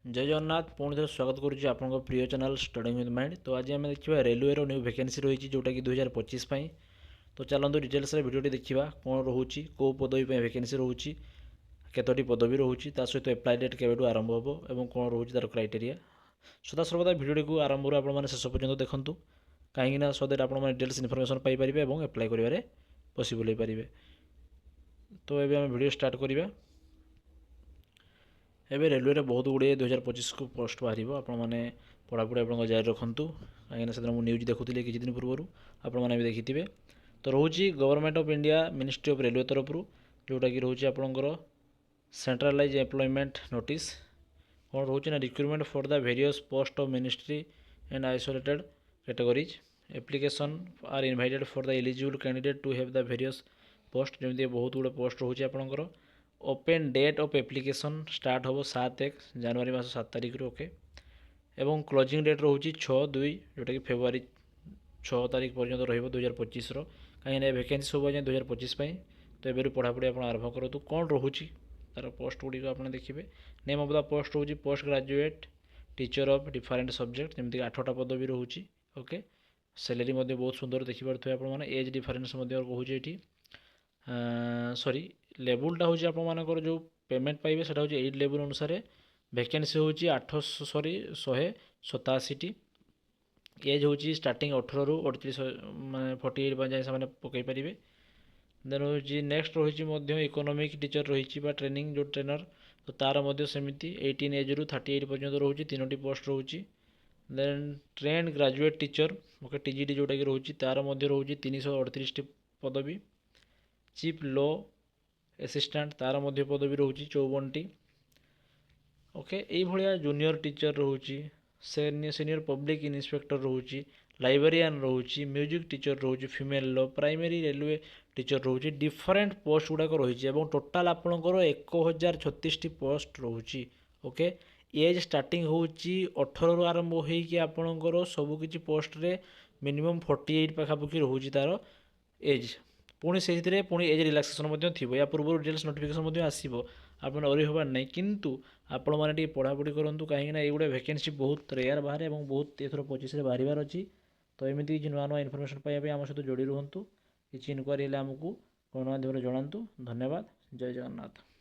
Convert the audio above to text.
जय जगन्नाथ पुणी थे स्वागत करुच्ची आपंक प्रिय चैनल स्टडिंग विथ माइंड। तो आज आम देखा रेलवे न्यू वैकेंसी रही जोटा कि 2025 तो चलते डिटेल्स भिडियो देखा कौन रोचे कौ पदवी वैकेंसी रोचे कतोटी पदवी रोचे सहित एप्लाय डेट केवेठू आरंभ हो और कौन रोचे तार क्राइटेरिया सदा सर्वदा भिडियो को आरंभ आपने शेष पर्यटन देखूँ कहीं सो दैट आप डिटेल्स इनफर्मेशन पाइपर और एप्लाय कर पॉसिबल हो पारे। तो ये आम भिडियो स्टार्ट करवा। एवं रेलवे बहुत गुड़े 2025 को पोस्ट बाहर आपने पढ़ापढ़ी आप जारी रखुँ कहीं से न्यूज देखुली किसी दिन पूर्व आपने भी देखिथे। तो रोचे government of India ministry of railway तरफ जोटा कि रोचे आपंकर सेंट्रलाइज एम्प्लॉयमेंट नोटिस कौन रोचे ना recruitment for the various post of ministry and isolated categories application are invited for the eligible candidate to have the various post जमी बहुत गुड़े पोस्ट रोचे आपंकर। Open date of application start हम 7 जनवरी मास 7 तारिख ओके एवं क्लोजिंग डेट रोचे 6/2 जोटा कि फेब्रुआरी 6 तारिख पर्यटन रही 2025 कहीं वैकेंसी सब आज 2025 तो एवं पढ़ापढ़ी आप आरंभ करूँ कौन रोचे तार पोस्ट गुड़ी आप देखिए। नेम ऑफ द पोस्ट रोचे post graduate teacher of different subject जमीक 8टा पदवी रोचे ओके। सैलरी बहुत सुंदर देखिपे आप एज डिफरेन्स कहूँ ये सॉरी लेवलटा हूँ आपर जो पेमेंट पाइबे से 8 लेवल अनुसार वैकेंसी हूँ 187 एज हूँ स्टार्टिंग 18 ରୁ 38 मैं 48 जाए से पकई पारे। देन हूँ नेक्स्ट रही इकोनॉमिक टीचर रही ट्रेनिंग जो ट्रेनर तो तार सेमती 18 एज रू 38 पर्यटन रोचे 3टी पोस्ट रोचे। Then trained graduate teacher okay TGT जोटा कि रोचे तार रोचे 338 पदवी। चीफ लॉ असिस्टेंट तार पदवी रोचे 54टी ओके। ये जूनियर टीचर रोचे सीनियर पब्लिक इन्स्पेक्टर रोचे लाइब्रेरियन रोचे म्यूजिक टीचर रोचे female law primary railway teacher रोचे डिफरेंट पोस्ट गुड़ाक रही टोटाल आपंकर 1036टी पोस्ट रोचे ओके। एज स्टार्टिंग हूँ 18 ରୁ आरंभ होकर सबकि पोस्ट रे मिनिमम 48 पाखापाखि रोचे तार एज पुणी से पुणी एज रिलैक्सेशन थी या पूर्व डिटेल्स नोटिफिकेशन आसो आप डरी हबार नहीं किंतु आपण मैंने पढ़ापढ़ी करूँ कहीं ये गोटे वैकेंसी बहुत रेयर बाहर और बहुत एथर 25 बाहर अच्छी। तो एमती किसी नुआ नुआ इनफर्मेशन पाइबा आम सहित जोड़ी रुहतु किसी इनक्वारी आमको गणमाध्यम जनातु। धन्यवाद। जय जगन्नाथ।